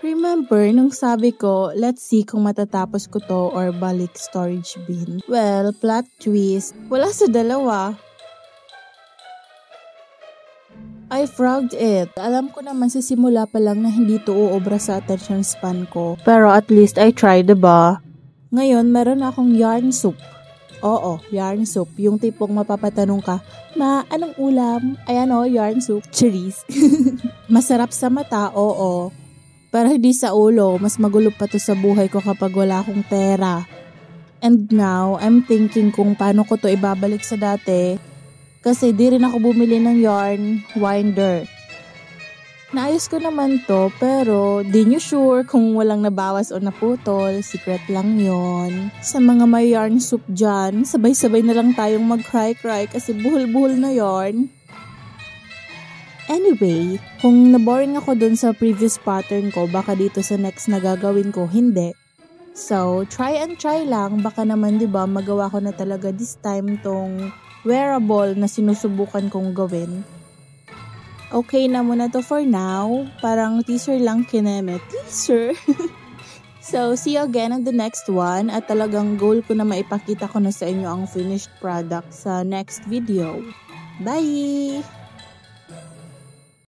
Remember nung sabi ko, let's see kung matatapos ko to or balik storage bin. Well, plot twist, wala sa dalawa. I frogged it. Alam ko naman sa simula pa lang na hindi to uobra sa attention span ko. Pero at least I tried, diba? Ngayon, meron akong yarn soup. Oo, yarn soup. Yung tipong mapapatanong ka, Ma, anong ulam? Ayan o, yarn soup. Cheese. Masarap sa mata, oo. Pero hindi sa ulo, mas magulo pa to sa buhay ko kapag wala akong pera. And now, I'm thinking kung paano ko to ibabalik sa dati. Kasi di rin ako bumili ng yarn winder. Naayos ko naman to, pero di nyo sure kung walang nabawas o naputol. Secret lang yon. Sa mga may yarn soup dyan, sabay-sabay na lang tayong mag-cry-cry kasi buhol-buhol na yarn. Anyway, kung naboring ako dun sa previous pattern ko, baka dito sa next na gagawin ko, hindi. So, try and try lang. Baka naman, diba, magawa ko na talaga this time tong wearable na sinusubukan kong gawin. Okay na muna to for now. Parang teaser lang kineme. Teaser! So, see you again on the next one. At talagang goal ko na maipakita ko na sa inyo ang finished product sa next video. Bye!